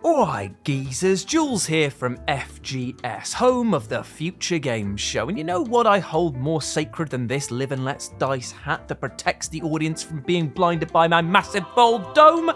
Alright geezers, Jules here from FGS, home of the Future Games Show, and you know what I hold more sacred than this live and let's dice hat that protects the audience from being blinded by my massive bold dome?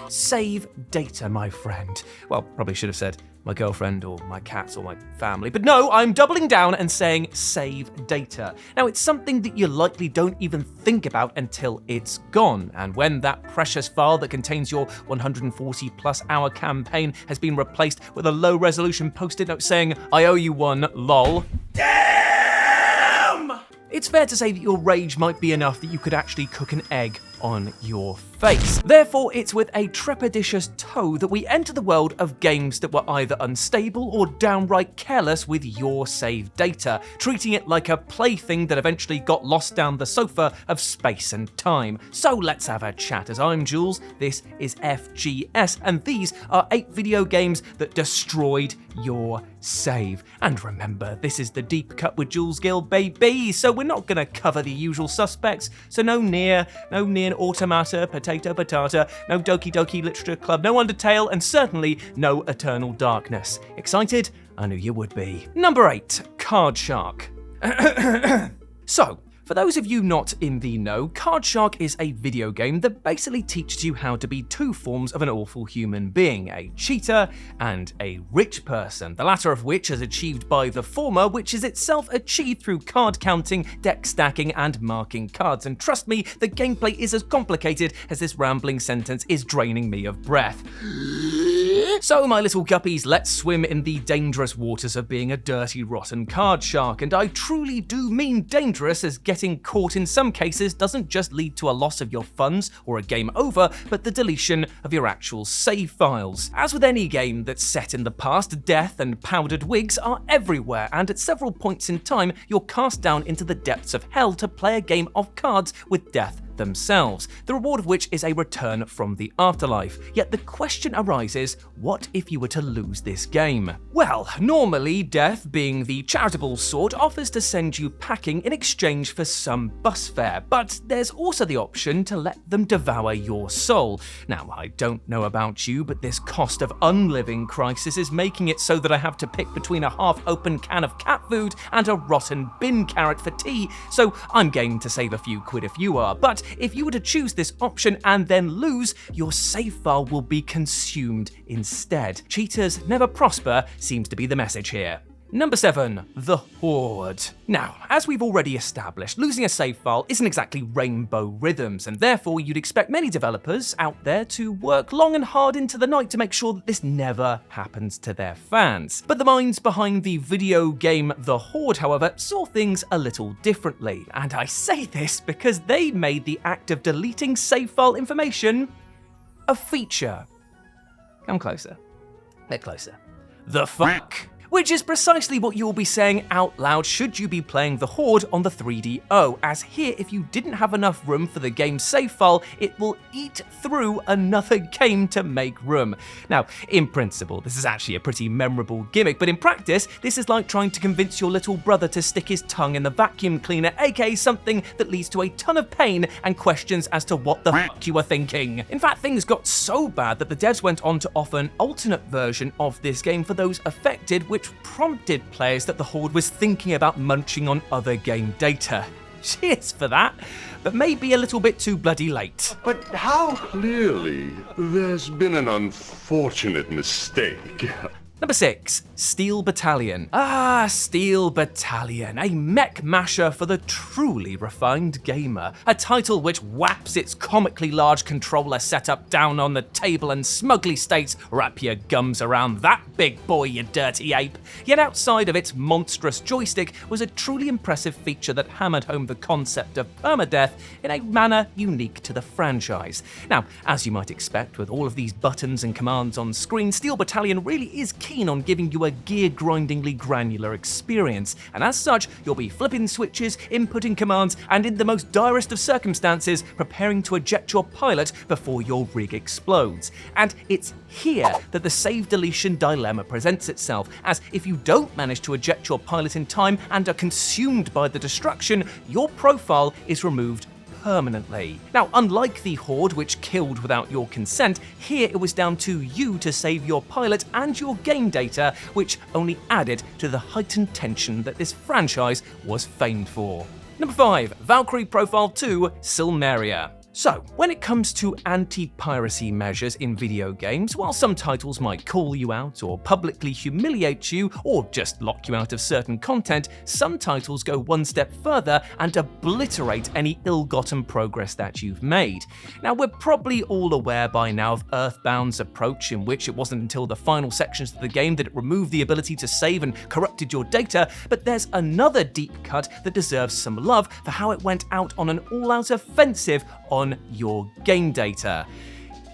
Save data, my friend. Well, probably should have said my girlfriend or my cats or my family, but no, I'm doubling down and saying save data. Now, it's something that you likely don't even think about until it's gone, and when that precious file that contains your 140 plus hour campaign has been replaced with a low resolution post-it note saying, I owe you one, lol. Damn! It's fair to say that your rage might be enough that you could actually cook an egg on your face. Therefore, it's with a trepidatious toe that we enter the world of games that were either unstable or downright careless with your save data, treating it like a plaything that eventually got lost down the sofa of space and time. So let's have a chat. As I'm Jules, this is FGS, and these are 8 video games that destroyed your save. And remember, this is the deep cut with Jules Gill, baby, so we're not gonna cover the usual suspects. So no Nier Automata, Potato Patata, no Doki Doki Literature Club, no Undertale, and certainly no Eternal Darkness. Excited? I knew you would be. Number 8, Card Shark. So, for those of you not in the know, Card Shark is a video game that basically teaches you how to be 2 forms of an awful human being, a cheater and a rich person, the latter of which is achieved by the former, which is itself achieved through card counting, deck stacking, and marking cards. And trust me, the gameplay is as complicated as this rambling sentence is draining me of breath. So my little guppies, let's swim in the dangerous waters of being a dirty, rotten card shark, and I truly do mean dangerous, as getting caught in some cases doesn't just lead to a loss of your funds or a game over, but the deletion of your actual save files. As with any game that's set in the past, death and powdered wigs are everywhere, and at several points in time, you're cast down into the depths of hell to play a game of cards with death themselves, the reward of which is a return from the afterlife. Yet the question arises, what if you were to lose this game? Well, normally death, being the charitable sort, offers to send you packing in exchange for some bus fare, but there's also the option to let them devour your soul. Now, I don't know about you, but this cost of unliving crisis is making it so that I have to pick between a half-open can of cat food and a rotten bin carrot for tea, so I'm game to save a few quid if you are, but if you were to choose this option and then lose, your save file will be consumed instead. Cheaters never prosper seems to be the message here. Number 7, the Horde. Now, as we've already established, losing a save file isn't exactly rainbow rhythms, and therefore you'd expect many developers out there to work long and hard into the night to make sure that this never happens to their fans. But the minds behind the video game The Horde, however, saw things a little differently, and I say this because they made the act of deleting save file information a feature. Come closer. A bit closer. The fuck? Which is precisely what you'll be saying out loud should you be playing the Horde on the 3DO, as here, if you didn't have enough room for the game's save file, it will eat through another game to make room. Now, in principle, this is actually a pretty memorable gimmick, but in practice, this is like trying to convince your little brother to stick his tongue in the vacuum cleaner, aka something that leads to a ton of pain and questions as to what the fuck you were thinking. In fact, things got so bad that the devs went on to offer an alternate version of this game for those affected, which prompted players that the Horde was thinking about munching on other game data. Cheers for that, but maybe a little bit too bloody late. But how? Clearly, there's been an unfortunate mistake. Number 6, Steel Battalion. Ah, Steel Battalion, a mech masher for the truly refined gamer. A title which whaps its comically large controller setup down on the table and smugly states, wrap your gums around that big boy, you dirty ape. Yet outside of its monstrous joystick was a truly impressive feature that hammered home the concept of permadeath in a manner unique to the franchise. Now, as you might expect, with all of these buttons and commands on screen, Steel Battalion really is keen on giving you a gear-grindingly granular experience, and as such, you'll be flipping switches, inputting commands, and in the most direst of circumstances, preparing to eject your pilot before your rig explodes. And it's here that the save deletion dilemma presents itself, as if you don't manage to eject your pilot in time and are consumed by the destruction, your profile is removed permanently. Now, unlike the Horde, which killed without your consent, here it was down to you to save your pilot and your game data, which only added to the heightened tension that this franchise was famed for. Number 5, Valkyrie Profile 2, Silmeria. So, when it comes to anti-piracy measures in video games, while some titles might call you out or publicly humiliate you or just lock you out of certain content, some titles go one step further and obliterate any ill-gotten progress that you've made. Now, we're probably all aware by now of Earthbound's approach, in which it wasn't until the final sections of the game that it removed the ability to save and corrupted your data, but there's another deep cut that deserves some love for how it went out on an all-out offensive on your game data,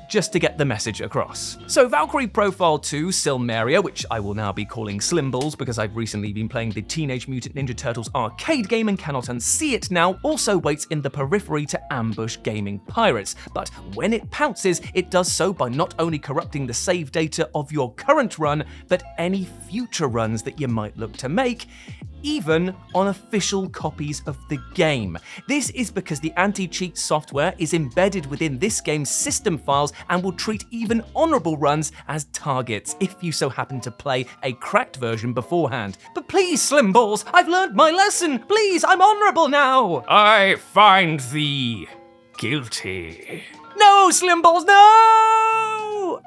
just to get the message across. So Valkyrie Profile 2 Silmeria, which I will now be calling Slimbles because I've recently been playing the Teenage Mutant Ninja Turtles arcade game and cannot unsee it now, also waits in the periphery to ambush gaming pirates. But when it pounces, it does so by not only corrupting the save data of your current run, but any future runs that you might look to make, even on official copies of the game. This is because the anti-cheat software is embedded within this game's system files and will treat even honorable runs as targets if you so happen to play a cracked version beforehand. But please, Slimballs, I've learned my lesson. Please, I'm honorable now. I find thee guilty. No, Slimballs, no!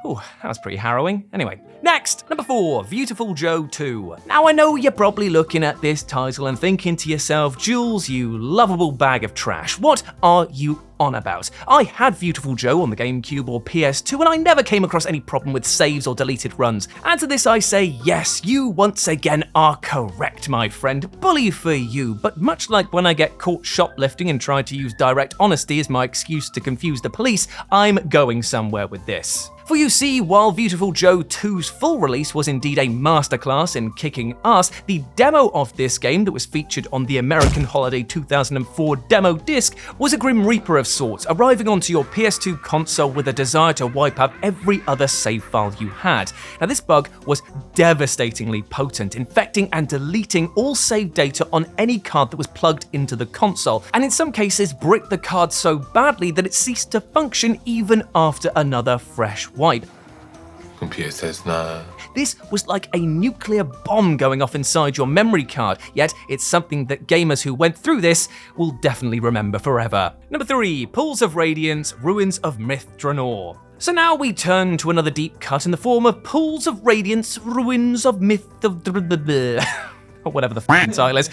Oh, that was pretty harrowing. Anyway, next, number 4, Viewtiful Joe 2. Now, I know you're probably looking at this title and thinking to yourself, Jules, you lovable bag of trash, what are you on about? I had Viewtiful Joe on the GameCube or PS2 and I never came across any problem with saves or deleted runs. And to this I say, yes, you once again are correct, my friend. Bully for you. But much like when I get caught shoplifting and try to use direct honesty as my excuse to confuse the police, I'm going somewhere with this. For you see, while Viewtiful Joe 2's full release was indeed a masterclass in kicking ass, the demo of this game that was featured on the American Holiday 2004 demo disc was a Grim Reaper of sorts, arriving onto your PS2 console with a desire to wipe out every other save file you had. Now, this bug was devastatingly potent, infecting and deleting all save data on any card that was plugged into the console, and in some cases bricked the card so badly that it ceased to function even after another fresh wipe. Computer says no. This was like a nuclear bomb going off inside your memory card, yet it's something that gamers who went through this will definitely remember forever. Number 3, Pools of Radiance, Ruins of Myth Drannor. So now we turn to another deep cut in the form of Pools of Radiance, Ruins of Myth of or whatever the title is.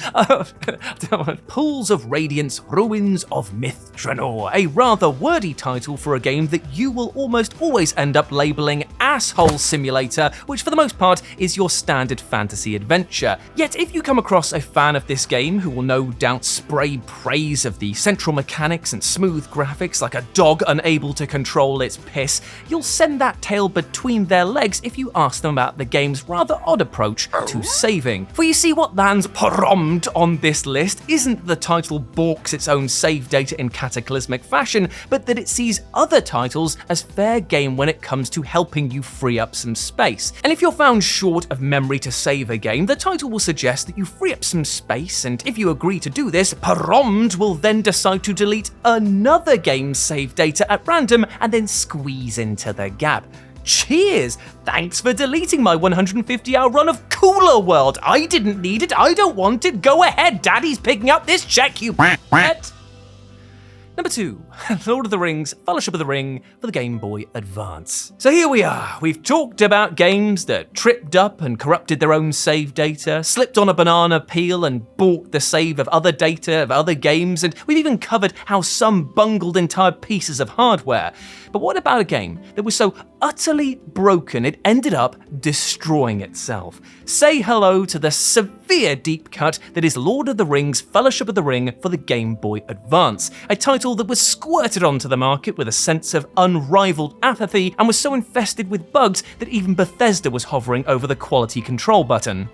Pools of Radiance, Ruins of Myth Drannor, a rather wordy title for a game that you will almost always end up labeling Asshole Simulator, which for the most part is your standard fantasy adventure. Yet if you come across a fan of this game who will no doubt spray praise of the central mechanics and smooth graphics like a dog unable to control its piss, you'll send that tail between their legs if you ask them about the game's rather odd approach to saving. For you see, what lands prompt on this list isn't the title balks its own save data in cataclysmic fashion, but that it sees other titles as fair game when it comes to helping you free up some space. And if you're found short of memory to save a game, the title will suggest that you free up some space, and if you agree to do this, prompt will then decide to delete another game's save data at random and then squeeze into the gap. Cheers! Thanks for deleting my 150-hour run of Cooler World. I didn't need it, I don't want it. Go ahead, Daddy's picking up this check, you pet. Number 2, Lord of the Rings, Fellowship of the Ring for the Game Boy Advance. So here we are. We've talked about games that tripped up and corrupted their own save data, slipped on a banana peel and balked the save of other data of other games, and we've even covered how some bungled entire pieces of hardware. But what about a game that was so utterly broken it ended up destroying itself? Say hello to the severe deep cut that is Lord of the Rings, Fellowship of the Ring for the Game Boy Advance, a title that was squirted onto the market with a sense of unrivaled apathy and was so infested with bugs that even Bethesda was hovering over the quality control button.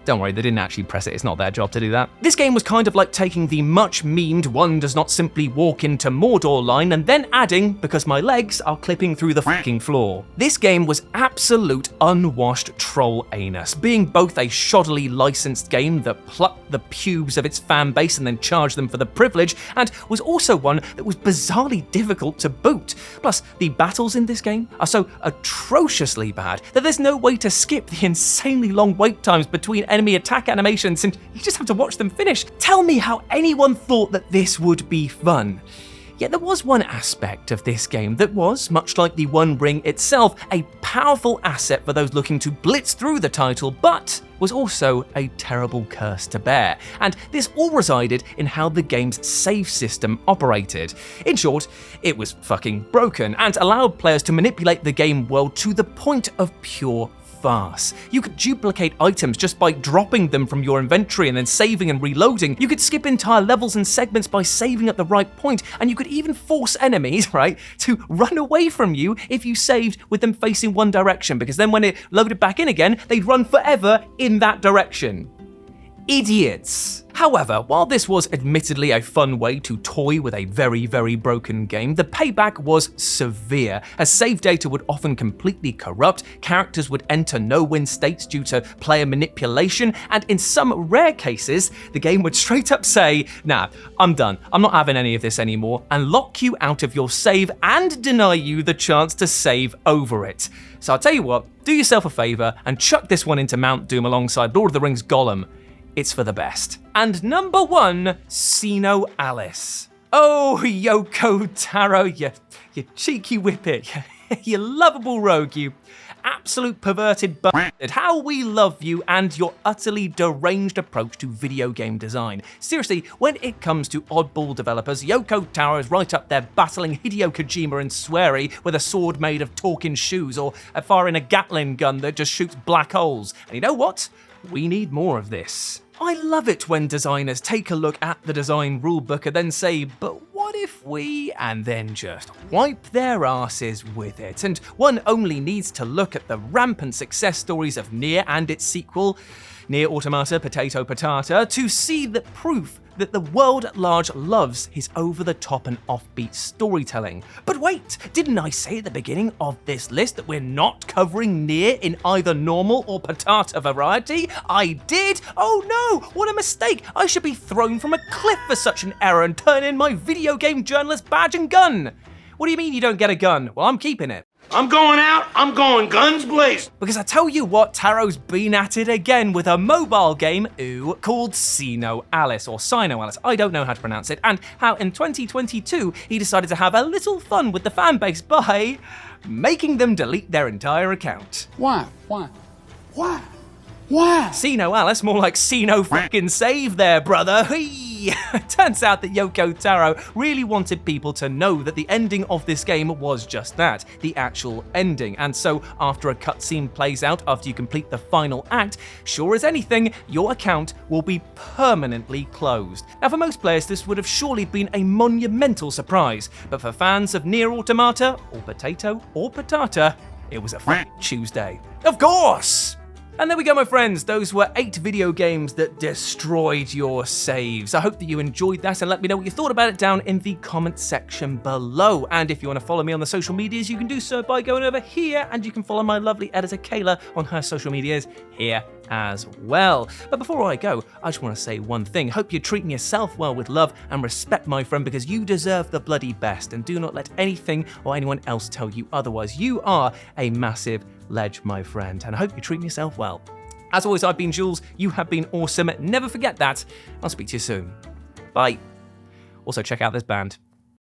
Don't worry, they didn't actually press it, it's not their job to do that. This game was kind of like taking the much memed "one does not simply walk into Mordor" line and then adding, "because my legs are clipping through the fucking floor." This game was absolute unwashed troll anus, being both a shoddily licensed game that plucked the pubes of its fan base and then charged them for the privilege, and was also one that was bizarrely difficult to boot. Plus, the battles in this game are so atrociously bad that there's no way to skip the insanely long wait times between enemy attack animations, and you just have to watch them finish. Tell me how anyone thought that this would be fun. Yet there was one aspect of this game that was, much like the One Ring itself, a powerful asset for those looking to blitz through the title, but was also a terrible curse to bear. And this all resided in how the game's save system operated. In short, it was fucking broken and allowed players to manipulate the game world to the point of pure farce. You could duplicate items just by dropping them from your inventory and then saving and reloading. You could skip entire levels and segments by saving at the right point, and you could even force enemies, right, to run away from you if you saved with them facing one direction, because then when it loaded back in again, they'd run forever in that direction. Idiots. However, while this was admittedly a fun way to toy with a very, very broken game, the payback was severe, as save data would often completely corrupt, characters would enter no-win states due to player manipulation, and in some rare cases, the game would straight up say, "Nah, I'm done, I'm not having any of this anymore," and lock you out of your save and deny you the chance to save over it. So I'll tell you what, do yourself a favour and chuck this one into Mount Doom alongside Lord of the Rings Gollum. It's for the best. And number 1, SINoALICE. Oh, Yoko Taro, you cheeky whippet, you lovable rogue, you absolute perverted bastard. How we love you and your utterly deranged approach to video game design. Seriously, when it comes to oddball developers, Yoko Taro is right up there battling Hideo Kojima and Swery with a sword made of talking shoes, or firing a Gatling gun that just shoots black holes. And you know what? We need more of this. I love it when designers take a look at the design rulebook and then say, "But what if we," and then just wipe their asses with it. And one only needs to look at the rampant success stories of Nier and its sequel, Nier Automata Potato Patata, to see the proof that the world at large loves his over-the-top and offbeat storytelling. But wait, didn't I say at the beginning of this list that we're not covering Nier in either normal or patata variety? I did? Oh no, what a mistake! I should be thrown from a cliff for such an error and turn in my video game journalist badge and gun. What do you mean you don't get a gun? Well, I'm keeping it. I'm going out, I'm going guns blazing. Because I tell you what, Taro's been at it again with a mobile game, called SINoALICE, or SINoALICE, I don't know how to pronounce it, and how in 2022 he decided to have a little fun with the fanbase by making them delete their entire account. Why? SINoALICE, more like Sino fucking save there, brother. Whee! Turns out that Yoko Taro really wanted people to know that the ending of this game was just that, the actual ending. And so after a cutscene plays out after you complete the final act, sure as anything, your account will be permanently closed. Now for most players, this would have surely been a monumental surprise, but for fans of Nier Automata, or Potato, or Patata, it was a fucking Tuesday. Of course! And there we go, my friends. Those were 8 video games that destroyed your saves. I hope that you enjoyed that, and let me know what you thought about it down in the comment section below. And if you want to follow me on the social medias, you can do so by going over here, and you can follow my lovely editor Kayla on her social medias here as well. But before I go, I just want to say one thing. Hope you're treating yourself well with love and respect, my friend, because you deserve the bloody best, and do not let anything or anyone else tell you otherwise. You are a massive ledge, my friend, and I hope you're treating yourself well. As always, I've been Jules, you have been awesome, never forget that. I'll speak to you soon. Bye. Also, check out this band.